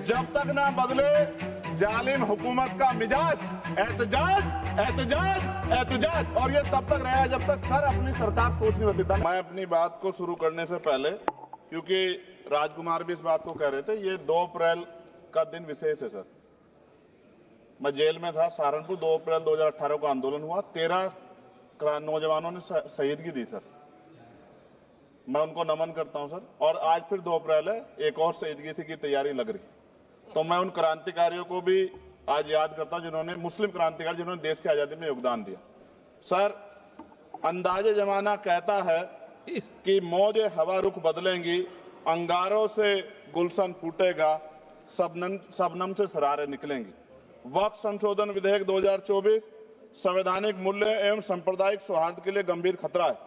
जब तक ना बदले जालिम हुकूमत का मिजाज, एहतजाज एहतजाज एहतजाज, और ये तब तक रहेगा जब तक सर अपनी सरकार सोच नहीं होती। मैं अपनी बात को शुरू करने से पहले, क्योंकि राजकुमार भी इस बात को कह रहे थे, ये 2 अप्रैल का दिन विशेष है सर। मैं जेल में था सहारनपुर, 2 अप्रैल 2018 को आंदोलन हुआ, 13 नौजवानों ने शहीदगी दी सर। मैं उनको नमन करता हूं सर। और आज फिर 2 अप्रैल है, एक और शहीदगी की तैयारी लग रही। तो मैं उन क्रांतिकारियों को भी आज याद करता हूं जिन्होंने, मुस्लिम क्रांतिकारी जिन्होंने देश की आजादी में योगदान दिया। सर, अंदाजे जमाना कहता है कि मौजे हवा रुख बदलेंगी, अंगारों से गुलशन फूटेगा, शबनम से सरारे निकलेंगी। वक्फ संशोधन विधेयक 2024 संवैधानिक मूल्य एवं सांप्रदायिक सौहार्द के लिए गंभीर खतरा है।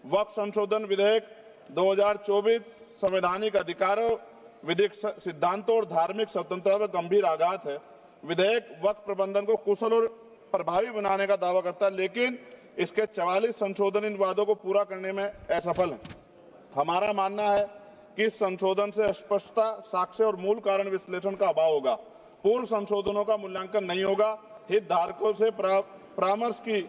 वक्फ संशोधन विधेयक 2024 संवैधानिक अधिकारों, विधिक सिद्धांतों और धार्मिक स्वतंत्रता पर गंभीर आघात है। विधेयक वक्फ प्रबंधन को कुशल और प्रभावी बनाने का दावा करता है, लेकिन इसके 44 संशोधन इन वादों को पूरा करने में असफल है। हमारा मानना है कि इस संशोधन से स्पष्टता, साक्ष्य और मूल कारण विश्लेषण का अभाव होगा। पूर्व संशोधनों का मूल्यांकन नहीं होगा, हितधारकों से परामर्श की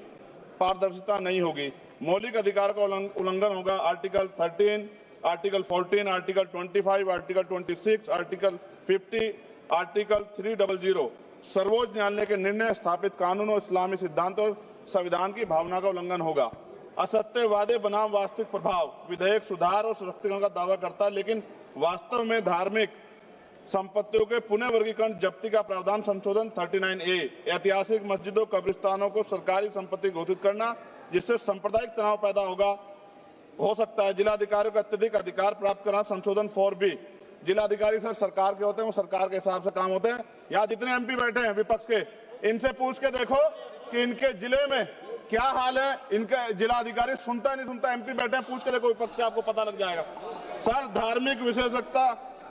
पारदर्शिता नहीं होगी, मौलिक अधिकार का उल्लंघन होगा। Article 13, article 14, article 25, article 26, article 50, article 300 सर्वोच्च न्यायालय के निर्णय, स्थापित कानून और इस्लामी सिद्धांत और संविधान की भावना का उल्लंघन होगा। असत्य वादे बनाम वास्तविक प्रभाव, विधेयक सुधार और सशक्तिकरण का दावा करता है, लेकिन वास्तव में धार्मिक संपत्तियों के पुनः वर्गीकरण, जब्ती का प्रावधान संशोधन 39A, ऐतिहासिक मस्जिदों, कब्रिस्तानों को सरकारी संपत्ति घोषित करना, जिससे सांप्रदायिक तनाव पैदा हो सकता है। जिलाधिकारियों को अत्यधिक अधिकार प्राप्त करना, संशोधन 4B। जिलाधिकारी सर सरकार के होते हैं, वो सरकार के हिसाब से काम होते हैं। यहाँ जितने MP बैठे हैं विपक्ष के, इनसे पूछ के देखो कि इनके जिले में क्या हाल है। इनके जिलाधिकारी सुनता नहीं सुनता, MP बैठे हैं, पूछ के देखो विपक्ष के, आपको पता लग जाएगा। सर, धार्मिक विशेषज्ञता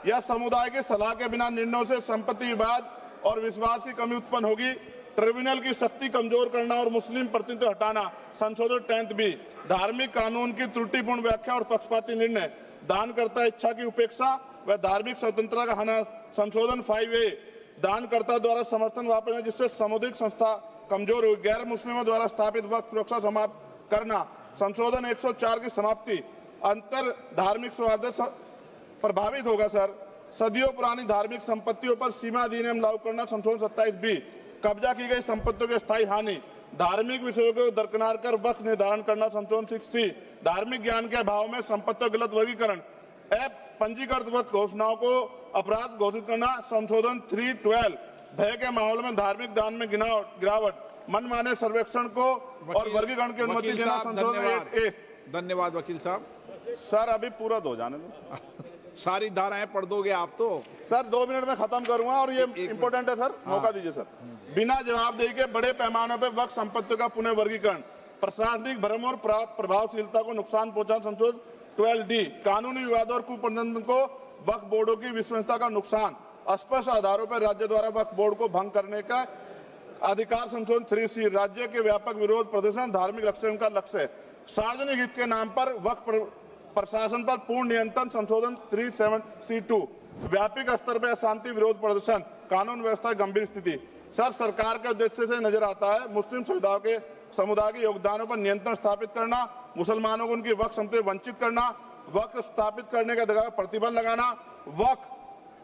या समुदाय की सलाह के बिना निर्णयों से संपत्ति विवाद और विश्वास की कमी उत्पन्न होगी। ट्रिब्यूनल की शक्ति कमजोर करना और मुस्लिम प्रतिनिधित्व हटाना, संशोधन 10B। धार्मिक कानून की त्रुटिपूर्ण व्याख्या और पक्षपाती निर्णय, दानकर्ता इच्छा की उपेक्षा व धार्मिक स्वतंत्रता का हनन, संशोधन 5A। दानकर्ता द्वारा समर्थन वापस, जिससे सामुदायिक संस्था कमजोर हुई। गैर मुस्लिमों द्वारा स्थापित वक्फ सुरक्षा समाप्त करना, संशोधन 104 की समाप्ति। अंतर धार्मिक सौहार्द प्रभावित होगा सर। सदियों पुरानी धार्मिक संपत्तियों पर सीमा अधिनियम लागू करना, संशोधन 27B। कब्जा की गई संपत्तियों की स्थायी हानि, धार्मिक विषयों को दरकिनार कर वक्फ निर्धारण करना, संशोधन 6C। धार्मिक ज्ञान के अभाव में संपत्तियों गलत वर्गीकरण, पंजीकृत वक्फ घोषणाओं को अपराध घोषित करना, संशोधन 312। भय के माहौल में धार्मिक दान में गिरावट, मनमाने सर्वेक्षण को और वर्गीकरण की अनुमति देना, संशोधन 8A। धन्यवाद वकील साहब। सर, अभी पूरा दो जाने दो। सारी धाराएं पढ़ दोगे आप तो? सर, 2 मिनट में खत्म करूंगा, और ये इंपॉर्टेंट है सर, मौका दीजिए सर। बिना जवाबदेही के बड़े पैमाने पर वक्फ संपत्तियों का पुनः वर्गीकरण, प्रशासनिक भ्रम और प्रभावशीलता को नुकसान पहुंचा, संशोधन 12D। कानूनी विवादों और कुप्रबंधन को वक्फ बोर्डों की विश्वसनीयता का नुकसान, अस्पष्ट आधारों पर राज्य द्वारा वक्फ बोर्ड को भंग करने का अधिकार, संशोधन 3C। राज्य के व्यापक विरोध प्रदर्शन, धार्मिक लक्ष्य का लक्ष्य, सार्वजनिक हित के नाम पर वक्फ प्रशासन पर पूर्ण नियंत्रण, संशोधन 37C2। व्यापक स्तर पर अशांति विरोध प्रदर्शन, कानून व्यवस्था गंभीर स्थिति। सर, सरकार के उद्देश्य से नजर आता है मुस्लिम समुदाय के योगदानों पर नियंत्रण स्थापित करना, मुसलमानों को उनकी वक्फ संपत्ति वंचित करना, वक्फ स्थापित करने के अधिकार पर प्रतिबंध लगाना,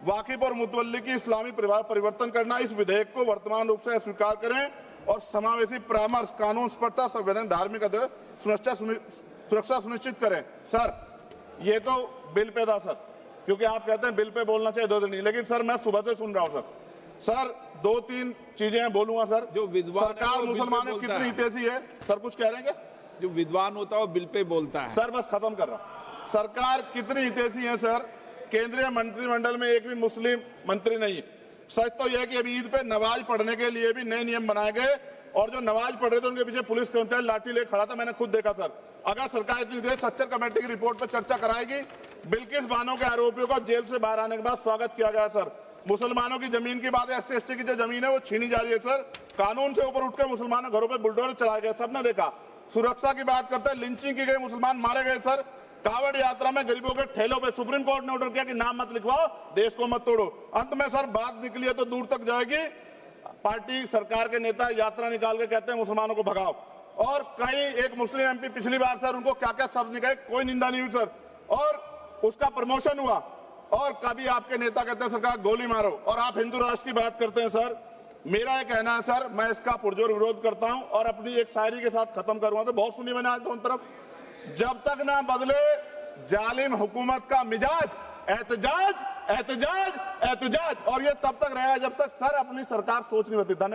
वाकिफ और मुतवल्ली की इस्लामी परिवर्तन करना। इस विधेयक को वर्तमान रूप से स्वीकार करें और समावेशी परामर्श, कानून स्पष्टता, संवैधानिक धार्मिक सुरक्षा सुनिश्चित करें। सर, ये तो बिल पे था सर, क्योंकि आप कहते हैं बिल पे बोलना चाहिए, 2 दिन नहीं, लेकिन सर मैं सुबह से सुन रहा हूं सर 2-3 चीजें बोलूंगा सर। जो विद्वान सरकार मुसलमानों की कितनी हितैषी है सर, कुछ कह रहे हैं क्या? जो विद्वान होता है वो बिल पे बोलता है। सर, बस खत्म कर रहा हूं। सरकार कितनी हितैषी है सर? केंद्रीय मंत्रिमंडल में एक भी मुस्लिम मंत्री नहीं है। सच तो यह है कि अभी ईद पे नमाज पढ़ने के लिए भी नए नियम बनाए गए, और जो नमाज पढ़ रहे थे उनके पीछे पुलिस कर्मचारी लाठी लेकर खड़ा था, मैंने खुद देखा सर। अगर सरकार इतनी देर सच्चर कमेटी की रिपोर्ट पर चर्चा कराएगी। बिल्किस बानो के आरोपियों का जेल से बाहर आने के बाद स्वागत किया गया सर। मुसलमानों की जमीन की बात है, SC/ST की जो जमीन है वो छीनी जा रही है सर। कानून से ऊपर उठकर मुसलमानों घरों पर बुलडोजर चलाए गए, सबने देखा। सुरक्षा की बात करते हैं, लिंचिंग की गई, मुसलमान मारे गए सर। कावड़ यात्रा में गरीबों के ठेलों पे सुप्रीम कोर्ट ने ऑर्डर किया कि नाम मत लिखवाओ, देश को मत तोड़ो। अंत में सर बात निकली है तो दूर तक जाएगी। पार्टी सरकार के नेता यात्रा निकाल के कहते हैं मुसलमानों को भगाओ, और कहीं एक मुस्लिम एमपी पिछली बार सर उनको क्या क्या शब्द निकले, कोई निंदा नहीं हुई सर, और उसका प्रमोशन हुआ। और कभी आपके नेता कहते हैं सरकार गोली मारो, और आप हिंदू राष्ट्र की बात करते हैं सर। मेरा यह कहना है सर, मैं इसका पुरजोर विरोध करता हूं और अपनी एक शायरी के साथ खत्म करूंगा। तो बहुत सुनी मैंने आज दोनों तरफ, जब तक ना बदले जालिम हुकूमत का मिजाज, एहतजाज एहतजाज एहतजाज, और ये तब तक रहेगा जब तक सर अपनी सरकार सोच नहीं होती।